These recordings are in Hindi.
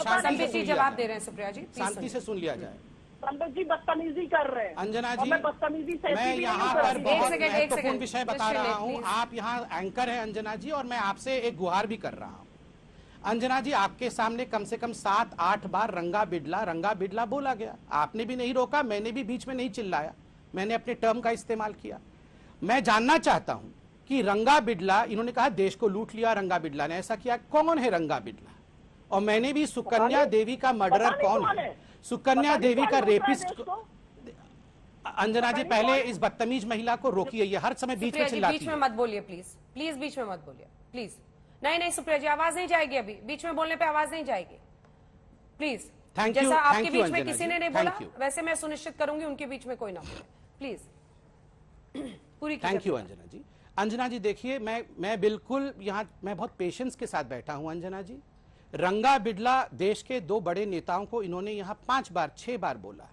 संबित जी जवाब दे रहे हैं। सुप्रिया जी शांति से सुन लिया जाए। संबित जी बदतमीजी कर रहे हैं। अंजना जी मैं बदतमीजी से मैं यहाँ पर बहुत महत्वपूर्ण सेकंड, विषय बता रहा हूँ। आप यहाँ एंकर हैं अंजना जी, और मैं आपसे एक गुहार भी कर रहा हूँ। अंजना जी, आपके सामने कम से कम 7-8 बार रंगा बिडला बोला गया। आपने भी नहीं रोका, मैंने भी बीच में नहीं चिल्लाया, मैंने अपने टर्म का इस्तेमाल किया। मैं जानना चाहता हूं कि रंगा बिडला, इन्होंने कहा देश को लूट लिया, रंगा बिडला ने ऐसा किया। कौन है रंगा बिडला? और मैंने भी सुकन्या देवी का मर्डरर कौन है, सुकन्या देवी का रेपिस्ट। अंजना जी पहले इस बदतमीज महिला को रोकिए, ये हर समय बीच में चिल्लाती है। बीच में मत बोलिए प्लीज, प्लीज बीच में मत बोलिए प्लीज। नहीं सुप्रिया जी, आवाज नहीं जाएगी, अभी बीच में बोलने पे आवाज नहीं जाएगी प्लीज। जैसा आपके बीच में किसी ने नहीं बोला, वैसे मैं सुनिश्चित करूंगी उनके बीच में कोई ना बोले प्लीज। पूरी थैंक यू अंजना जी। अंजना जी देखिए, मैं बिल्कुल यहाँ मैं बहुत पेशेंस के साथ बैठा हूं। अंजना जी, रंगा बिडला देश के 2 बड़े नेताओं को इन्होंने यहाँ 5-6 बार बोला।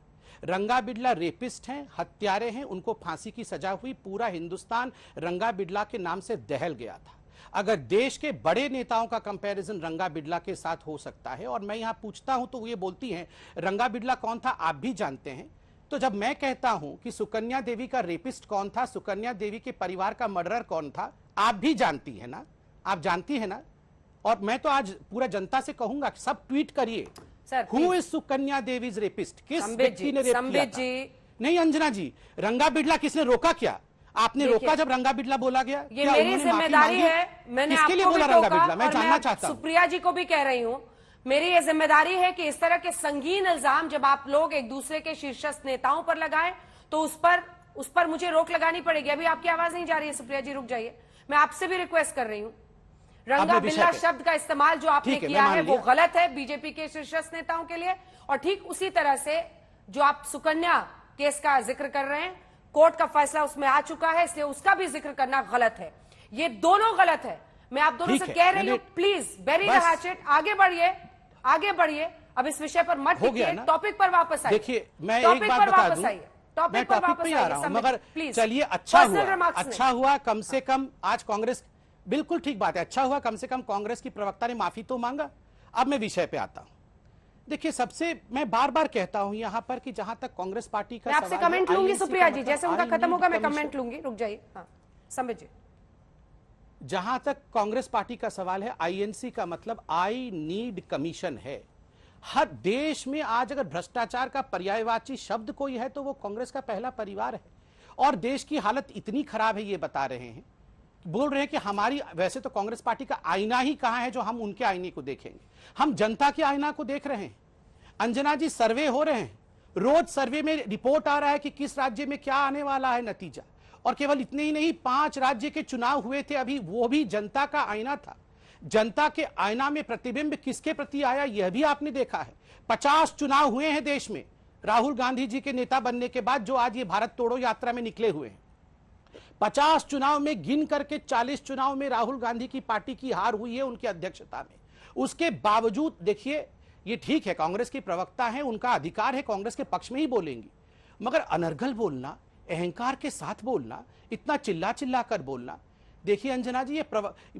रंगा बिडला रेपिस्ट हैं, हत्यारे हैं, उनको फांसी की सजा हुई। पूरा हिंदुस्तान रंगा बिडला के नाम से दहल गया था। अगर देश के बड़े नेताओं का कंपैरिजन रंगा बिडला के साथ हो सकता है, और मैं यहां पूछता हूं तो ये बोलती हैं रंगा बिडला कौन था आप भी जानते हैं, तो जब मैं कहता हूं कि सुकन्या देवी का रेपिस्ट कौन था, सुकन्या देवी के परिवार का मर्डरर कौन था, आप भी जानती है ना, आप जानती है ना। और मैं तो आज पूरा जनता से कहूंगा, सब ट्वीट करिए, who is Sukanya Devi's rapist, किस व्यक्ति ने रेप किया था? नहीं अंजना जी, रंगा बिडला किसने रोका? क्या आपने रोका जब रंगा बिडला बोला गया? ये मेरी जिम्मेदारी है, मैंने किसके लिए बोला रंगा बिडला, मैं जानना चाहता हूं। सुप्रिया जी को भी कह रही हूं, मेरी ये जिम्मेदारी है कि इस तरह के संगीन इल्जाम जब आप लोग एक दूसरे के शीर्षस्थ नेताओं पर लगाएं तो उस पर मुझे रोक लगानी पड़ेगी। अभी आपकी आवाज नहीं जा रही है सुप्रिया जी, रुक जाइए। मैं आपसे भी रिक्वेस्ट कर रही हूं, रंगा बिल्ला शब्द का इस्तेमाल जो आपने किया है वो गलत है बीजेपी के शीर्षस्थ नेताओं के लिए। और ठीक उसी तरह से जो आप सुकन्या केस का जिक्र कर रहे हैं, कोर्ट का फैसला उसमें आ चुका है, इसलिए उसका भी जिक्र करना गलत है। ये दोनों गलत है। मैं आप दोनों से कह रही हूं, प्लीज बेरी द हैचेट, आगे बढ़िए। अब इस विषय पर मत टिकिए, टॉपिक पर वापस आइए। देखिए मैं एक बात बता दूं, टॉपिक पर वापस आ रहा हूं, मगर चलिए अच्छा हुआ कम से कम आज कांग्रेस, बिल्कुल ठीक बात है, अच्छा हुआ कम से कम कांग्रेस की प्रवक्ता ने माफी तो मांगा। अब मैं विषय पे आता हूं। देखिए सबसे मैं बार बार कहता हूं यहां पर कि जहां तक कांग्रेस पार्टी का, मैं आपसे कमेंट लूंगी सुप्रिया जी, जैसे उनका खत्म होगा मैं कमेंट लूंगी, रुक जाइए। हाँ संबित जी, जहां तक कांग्रेस पार्टी का सवाल है, आईएनसी का मतलब आई नीड कमीशन है। हर देश में आज अगर भ्रष्टाचार का पर्यायवाची शब्द कोई है तो वो कांग्रेस का पहला परिवार है। और देश की हालत इतनी खराब है, ये बता रहे हैं, बोल रहे हैं कि हमारी, वैसे तो कांग्रेस पार्टी का आईना ही कहां है जो हम उनके आईने को देखेंगे। हम जनता के आईना को देख रहे हैं। अंजना जी, सर्वे हो रहे हैं, रोज सर्वे में रिपोर्ट आ रहा है कि किस राज्य में क्या आने वाला है नतीजा। और केवल इतने ही नहीं, 5 राज्य के चुनाव हुए थे अभी, वो भी जनता का आईना था। जनता के आईना में प्रतिबिंब किसके प्रति आया यह भी आपने देखा है। 50 चुनाव हुए हैं देश में राहुल गांधी जी के नेता बनने के बाद, जो आज ये भारत तोड़ो यात्रा में निकले हुए हैं। 50 चुनाव में गिन करके 40 चुनाव में राहुल गांधी की पार्टी की हार हुई है उनकी अध्यक्षता में। उसके बावजूद देखिए, ये ठीक है कांग्रेस की प्रवक्ता है, उनका अधिकार है, कांग्रेस के पक्ष में ही बोलेंगी, मगर अनर्गल बोलना, अहंकार के साथ बोलना, इतना चिल्ला चिल्ला कर बोलना। देखिए अंजना जी, ये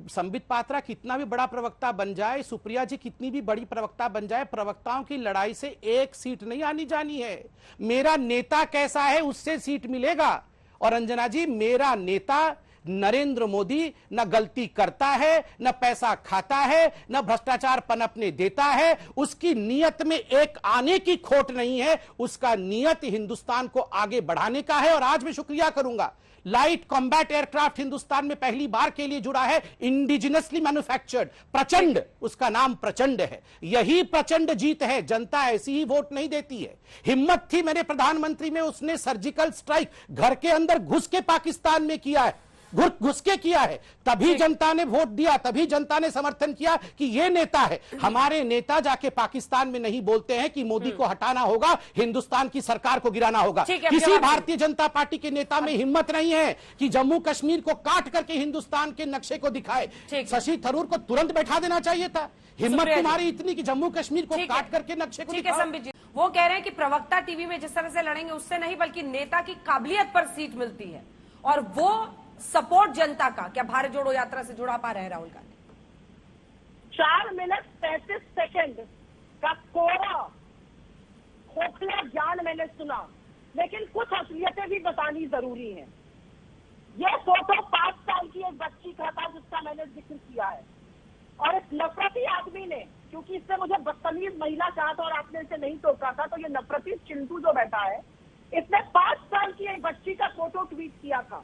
संबित पात्रा कितना भी बड़ा प्रवक्ता बन जाए, सुप्रिया जी कितनी भी बड़ी प्रवक्ता बन जाए, प्रवक्ताओं की लड़ाई से एक सीट नहीं आनी जानी है। मेरा नेता कैसा है उससे सीट मिलेगा। और अंजना जी, मेरा नेता नरेंद्र मोदी न गलती करता है, न पैसा खाता है, न भ्रष्टाचार पनपने देता है। उसकी नियत में एक आने की खोट नहीं है, उसका नियत हिंदुस्तान को आगे बढ़ाने का है। और आज मैं शुक्रिया करूंगा, लाइट कॉम्बैट एयरक्राफ्ट हिंदुस्तान में पहली बार के लिए जुड़ा है, इंडिजिनसली मैन्युफैक्चर्ड, प्रचंड, उसका नाम प्रचंड है। यही प्रचंड जीत है, जनता ऐसी ही वोट नहीं देती है। हिम्मत थी मेरे प्रधानमंत्री में, उसने सर्जिकल स्ट्राइक घर के अंदर घुस के पाकिस्तान में किया है, घुस के किया है, तभी जनता ने वोट दिया, तभी जनता ने समर्थन किया कि ये नेता है। हमारे नेता जाके पाकिस्तान में नहीं बोलते हैं कि मोदी को हटाना होगा, हिंदुस्तान की सरकार को गिराना होगा। किसी भारतीय जनता पार्टी के नेता में हिम्मत नहीं है कि जम्मू कश्मीर को काट करके हिंदुस्तान के नक्शे को दिखाए। शशि थरूर को तुरंत बैठा देना चाहिए था। हिम्मत तुम्हारी इतनी कि जम्मू कश्मीर को काट करके नक्शे को दिखाओ। वो कह रहे हैं कि प्रवक्ता टीवी में जिस तरह से लड़ेंगे उससे नहीं, बल्कि नेता की काबिलियत पर सीट मिलती है। और वो सपोर्ट जनता का, क्या भारत जोड़ो यात्रा से जुड़ा पा रहे राहुल गांधी? 4 मिनट 35 सेकंड मैंने सुना, लेकिन कुछ असलियतें भी बतानी जरूरी हैं। ये फोटो 5 साल की एक बच्ची का था जिसका मैंने जिक्र किया है, और इस नफरती आदमी ने, क्योंकि इससे मुझे बदतमीज महिला कहा था और आपने इसे नहीं टोका था, तो ये नफरती चिंटू जो बैठा है, इसने 5 साल की एक बच्ची का फोटो ट्वीट किया था।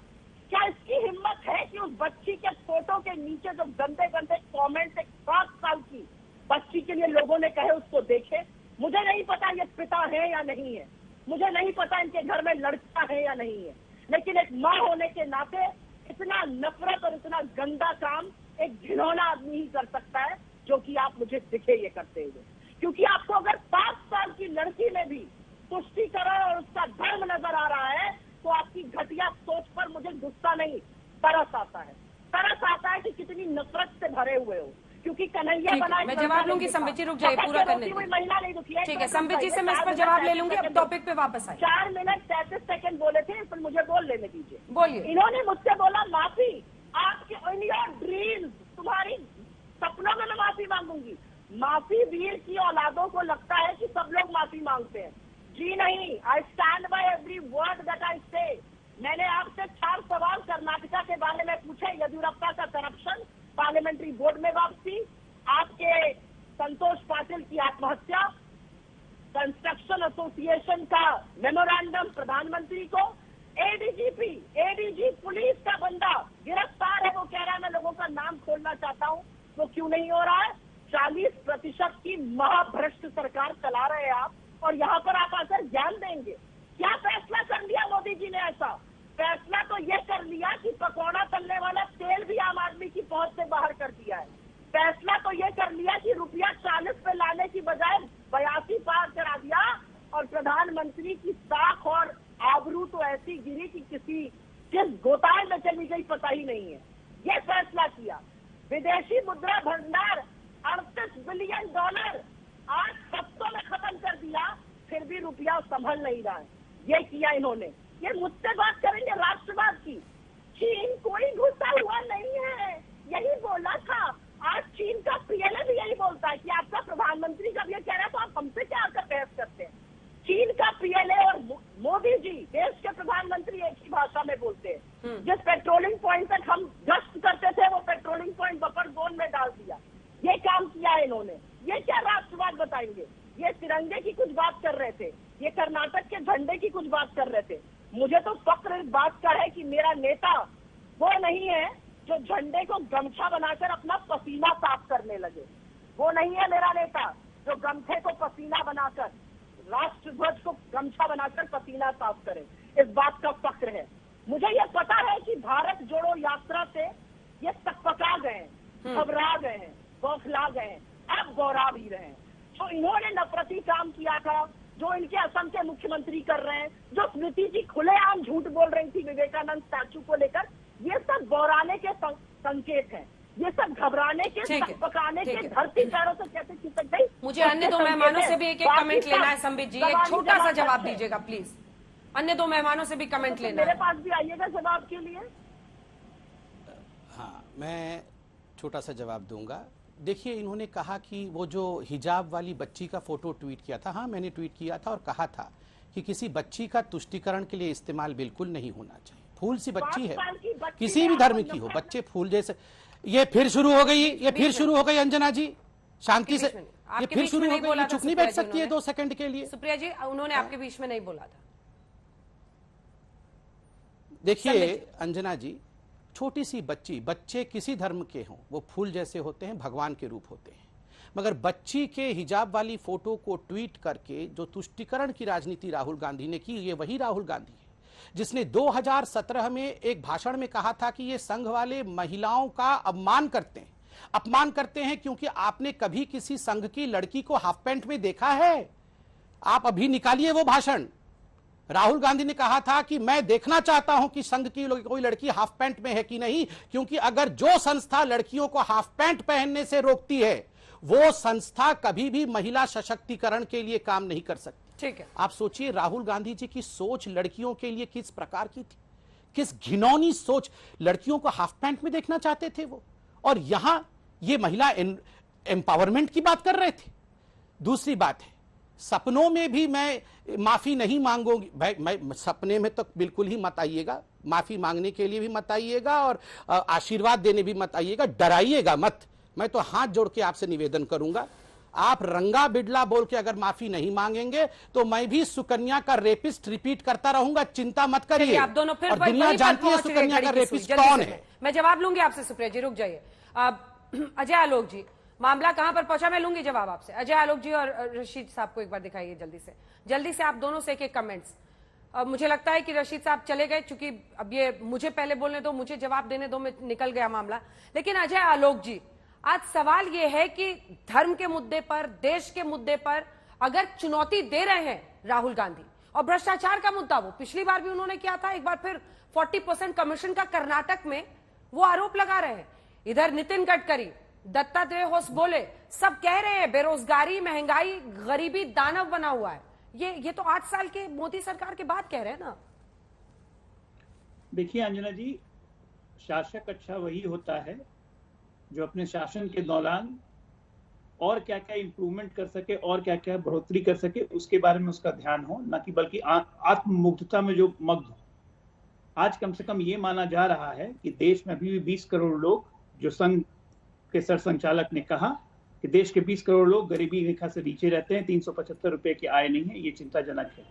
क्या इसकी हिम्मत है कि उस बच्ची के फोटो के नीचे जो गंदे गंदे कमेंट एक 5 साल की बच्ची के लिए लोगों ने कहे उसको देखे? मुझे नहीं पता ये पिता है या नहीं है, मुझे नहीं पता इनके घर में लड़का है या नहीं है, लेकिन एक माँ होने के नाते इतना नफरत और इतना गंदा काम एक घिनौना आदमी ही कर सकता है, जो कि आप मुझे दिखे ये करते हुए। क्योंकि आपको अगर 5 साल की लड़की में भी तुष्टीकरण और उसका धर्म नजर आ रहा है, तो आपकी घटिया सोच पर मुझे गुस्सा नहीं, तरस आता है। तरस आता है कि कितनी नफरत से भरे हुए हो। क्योंकि कन्हैया बनाए, मैं जवाब लूंगी। संबित जी रुक जाइए, पूरा करने दीजिए। महिला नहीं दुखी है, ठीक है, संबित जी से मैं इस पर जवाब ले लूंगी। अब टॉपिक पे वापस आए। 4 मिनट 33 सेकंड बोले थे, इस पर मुझे बोल लेने दीजिए। बोलिए। इन्होंने मुझसे बोला माफी, आपके इन योर ड्रीम्स, तुम्हारी सपनों में मैं माफी मांगूंगी। माफी वीर की औलादों को लगता है कि सब लोग माफी मांगते हैं। जी नहीं, I stand by every word that I से। मैंने आपसे 4 सवाल कर्नाटका के बारे में पूछे, येदियुरप्पा का करप्शन, पार्लियामेंट्री बोर्ड में वापसी, आपके संतोष पाटिल की आत्महत्या, कंस्ट्रक्शन एसोसिएशन का मेमोरेंडम प्रधानमंत्री को, एडीजी पुलिस का बंदा गिरफ्तार है, वो कह रहा है मैं लोगों का नाम खोलना चाहता हूँ, वो क्यों नहीं हो रहा है? 40% की महाभ्रष्ट सरकार चला रहे हैं आप, और यहाँ पर आप आकर ज्ञान देंगे। क्या फैसला कर लिया मोदी जी ने? ऐसा फैसला तो ये कर लिया कि पकौड़ा तलने वाला तेल भी आम आदमी की पहुंच से बाहर कर दिया है। फैसला तो ये कर लिया कि रुपया 40 पे लाने की बजाय 82 पार करा दिया, और प्रधानमंत्री की साख और आबरू तो ऐसी गिरी कि किस गोताए में चली गई पता ही नहीं है। ये फैसला किया। विदेशी मुद्रा भंडार 38 बिलियन डॉलर आज हफ्तों में खत्म कर दिया, फिर भी रुपया संभल नहीं रहा है। ये किया इन्होंने। ये मुझसे बात करेंगे राष्ट्रवाद की। चीन कोई घुसा हुआ नहीं है, यही बोला था। आज चीन का पीएलए भी यही बोलता है कि आपका प्रधानमंत्री जब ये कह रहा है तो आप हमसे क्या आकर बहस करते हैं? चीन का पीएलए और मोदी जी देश के प्रधानमंत्री एक ही भाषा में बोलते हैं। जिस पेट्रोलिंग पॉइंट तक हम गश्त करते थे, वो पेट्रोलिंग पॉइंट बफर जोन में डाल दिया। ये काम किया है इन्होंने। ये क्या राष्ट्रवाद बताएंगे? ये तिरंगे की कुछ बात कर रहे थे, ये कर्नाटक के झंडे की कुछ बात कर रहे थे। मुझे तो फक्र इस बात का है कि मेरा नेता वो नहीं है जो झंडे को गमछा बनाकर अपना पसीना साफ करने लगे। वो नहीं है मेरा नेता जो गमछे को पसीना बनाकर, राष्ट्रध्वज को गमछा बनाकर पसीना साफ करे। इस बात का फक्र है। मुझे ये पता है कि भारत जोड़ो यात्रा से ये सकपका गए हैं, घबरा गए हैं, बौखला गए हैं, अब गौरा भी रहे हैं। जो इन्होंने नफरती काम किया था, जो इनके असम के मुख्यमंत्री कर रहे हैं, जो स्मृति जी खुलेआम झूठ बोल रही थी विवेकानंद स्टैचू को लेकर, ये सब गौराने के संकेत हैं। ये सब घबराने के, पकाने के, धरती पैरों से कैसे खिसक गई। मुझे अन्य 2 मेहमानों से भी एक कमेंट लेना है। संबित जी एक छोटा सा जवाब दीजिएगा प्लीज। अन्य 2 मेहमानों से भी कमेंट लेना है। मेरे पास भी आइएगा जवाब के लिए। हाँ, मैं छोटा सा जवाब दूंगा। देखिए, इन्होंने कहा कि वो जो हिजाब वाली बच्ची का फोटो ट्वीट किया था, हाँ मैंने ट्वीट किया था और कहा था कि किसी बच्ची का तुष्टीकरण के लिए इस्तेमाल बिल्कुल नहीं होना चाहिए। फूल सी बच्ची है, किसी भी धर्म की हो, बच्चे फूल जैसे। ये फिर शुरू हो गई, ये फिर शुरू हो गई अंजना जी, शांति से। ये फिर शुरू हो गई, चुप नहीं बैठ सकती है 2 सेकंड के लिए। सुप्रिया जी, उन्होंने आपके बीच में नहीं बोला था। देखिए अंजना जी, छोटी सी बच्चे किसी धर्म के हों, वो फूल जैसे होते हैं, भगवान के रूप होते हैं। मगर बच्ची के हिजाब वाली फोटो को ट्वीट करके जो तुष्टीकरण की राजनीति राहुल गांधी ने की, ये वही राहुल गांधी है जिसने 2017 में एक भाषण में कहा था कि ये संघ वाले महिलाओं का अपमान करते हैं क्योंकि आपने कभी किसी संघ की लड़की को हाफ पैंट में देखा है? आप अभी निकालिए वो भाषण। राहुल गांधी ने कहा था कि मैं देखना चाहता हूं कि संघ की कोई लड़की हाफ पैंट में है कि नहीं, क्योंकि अगर जो संस्था लड़कियों को हाफ पैंट पहनने से रोकती है, वो संस्था कभी भी महिला सशक्तिकरण के लिए काम नहीं कर सकती। ठीक है, आप सोचिए राहुल गांधी जी की सोच लड़कियों के लिए किस प्रकार की थी, किस घिनौनी सोच। लड़कियों को हाफ पैंट में देखना चाहते थे वो, और यहां ये महिला एम्पावरमेंट की बात कर रहे थे। दूसरी बात है, सपनों में भी मैं माफी नहीं मांगूंगी। भाई मैं सपने में तो बिल्कुल ही मत आइएगा, माफी मांगने के लिए भी मत आइएगा और आशीर्वाद देने भी मत आइएगा, डराइएगा मत। मैं तो हाथ जोड़ के आपसे निवेदन करूंगा, आप रंगा बिड़ला बोल के अगर माफी नहीं मांगेंगे तो मैं भी सुकन्या का रेपिस्ट रिपीट करता रहूंगा, चिंता मत करिए। आप दोनों फिर और दुनिया जानती है सुकन्या का रेपिस्ट कौन है। मैं जवाब लूंगी आपसे सुप्रिया जी, रुक जाइए। अजय आलोक जी, मामला कहां पर पहुंचा मैं लूंगी जवाब आपसे। अजय आलोक जी और रशीद साहब को एक बार दिखाइए जल्दी से आप दोनों से एक कमेंट्स। मुझे लगता है कि रशीद साहब चले गए, चूंकि अब ये मुझे पहले बोलने दो, मुझे जवाब देने दो, मैं निकल गया मामला। लेकिन अजय आलोक जी, आज सवाल ये है कि धर्म के मुद्दे पर, देश के मुद्दे पर अगर चुनौती दे रहे हैं राहुल गांधी, और भ्रष्टाचार का मुद्दा वो पिछली बार भी उन्होंने किया था, एक बार फिर 40% कमीशन का कर्नाटक में वो आरोप लगा रहे हैं। इधर नितिन गडकरी, दत्तात्रेय होस बोले, सब कह रहे हैं बेरोजगारी, महंगाई, गरीबी दानव बना हुआ है। ये तो 8 साल के मोदी सरकार के बाद कह रहे हैं ना। देखिए अंजना जी, शासक अच्छा वही होता है जो अपने शासन के दौरान और क्या क्या इंप्रूवमेंट कर सके और क्या क्या बढ़ोतरी कर सके उसके बारे में उसका ध्यान हो, ना कि बल्कि आत्ममुग्धता में जो मग्न हो। आज कम से कम ये माना जा रहा है कि देश में अभी भी 20 करोड़ लोग, जो संघ के सरसंचालक ने कहा कि देश के 20 करोड़ लोग गरीबी रेखा से नीचे रहते हैं, 375 रुपए की आय नहीं है, ये चिंताजनक है।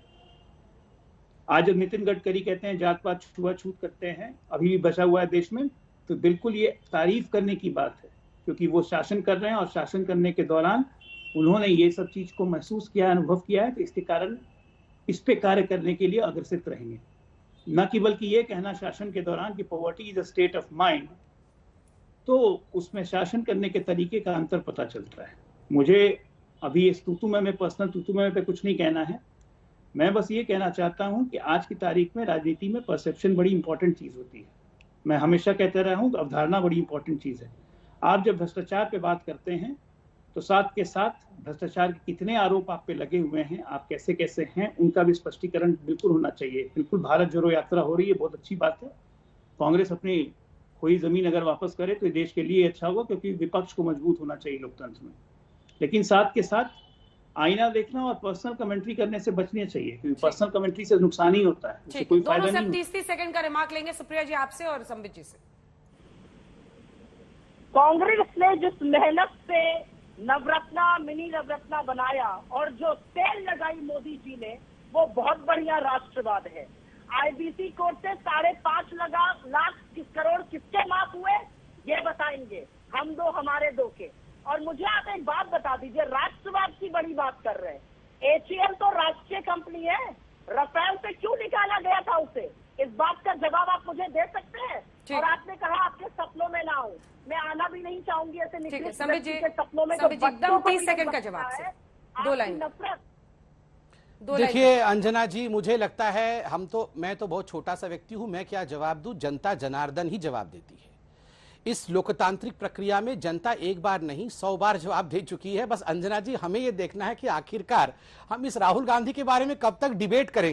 आज जब नितिन गडकरी कहते हैं जात पात छुआछूत करते हैं अभी भी बचा हुआ है देश में, तो बिल्कुल ये तारीफ करने की बात है, क्योंकि वो शासन कर रहे हैं और शासन करने के दौरान उन्होंने ये सब चीज को महसूस किया, अनुभव किया है, तो इसके कारण इस पे कार्य करने के लिए अग्रसित रहेंगे। न कि बल्कि ये कहना शासन के दौरान कि poverty is a state of mind, तो उसमें शासन करने के तरीके का अंतर पता चलता है। मुझे अभी इस पर्सनल तूतुमे पे कुछ नहीं कहना है। मैं बस ये कहना चाहता हूं कि आज की तारीख में राजनीति में परसेप्शन बड़ी इंपॉर्टेंट चीज होती है। मैं हमेशा कहता रहा हूं, अवधारणा बड़ी इंपॉर्टेंट चीज है। आप जब भ्रष्टाचार पे बात करते हैं तो साथ के साथ भ्रष्टाचार के कितने आरोप आप पे लगे हुए हैं, आप कैसे कैसे हैं, उनका भी स्पष्टीकरण बिल्कुल होना चाहिए। बिल्कुल भारत जोड़ो यात्रा हो रही है, बहुत अच्छी बात है। कांग्रेस अपनी कोई जमीन अगर वापस करे तो देश के लिए अच्छा होगा, क्योंकि विपक्ष को मजबूत होना चाहिए लोकतंत्र में। लेकिन साथ के साथ आईना देखना और पर्सनल कमेंट्री करने से बचना चाहिए, क्योंकि पर्सनल कमेंट्री से नुकसान ही होता है, उससे कोई फायदा नहीं। 30 सेकंड का रिमार्क लेंगे सुप्रिया जी आपसे और संबित जी से। कांग्रेस ने जिस मेहनत से नवरत्ना, मिनी नवरत्ना बनाया और जो सेल लगाई मोदी जी ने, वो बहुत बढ़िया राष्ट्रवाद है। आईबीसी कोर्ट से 5.5 लाख करोड़ किसके माफ हुए ये बताएंगे, हम दो हमारे दो के। और मुझे आप एक बात बता दीजिए, राष्ट्रवाद की बड़ी बात कर रहे हैं। एचईएल तो राष्ट्रीय कंपनी है, राफेल से क्यों निकाला गया था उसे? इस बात का जवाब आप मुझे दे सकते हैं? और आपने कहा आपके सपनों में ना हो, मैं आना भी नहीं चाहूंगी ऐसे निकले सपनों में। एकदम 30 सेकंड का जवाब से 2 लाइन। देखिए अंजना जी, मुझे लगता है मैं तो बहुत छोटा सा व्यक्ति हूं, मैं क्या जवाब दूं, जनता जनार्दन ही जवाब देती है। इस लोकतांत्रिक प्रक्रिया में जनता एक बार नहीं 100 बार जवाब दे चुकी है। बस अंजना जी, हमें यह देखना है कि आखिरकार हम इस राहुल गांधी के बारे में कब तक डिबेट करेंगे।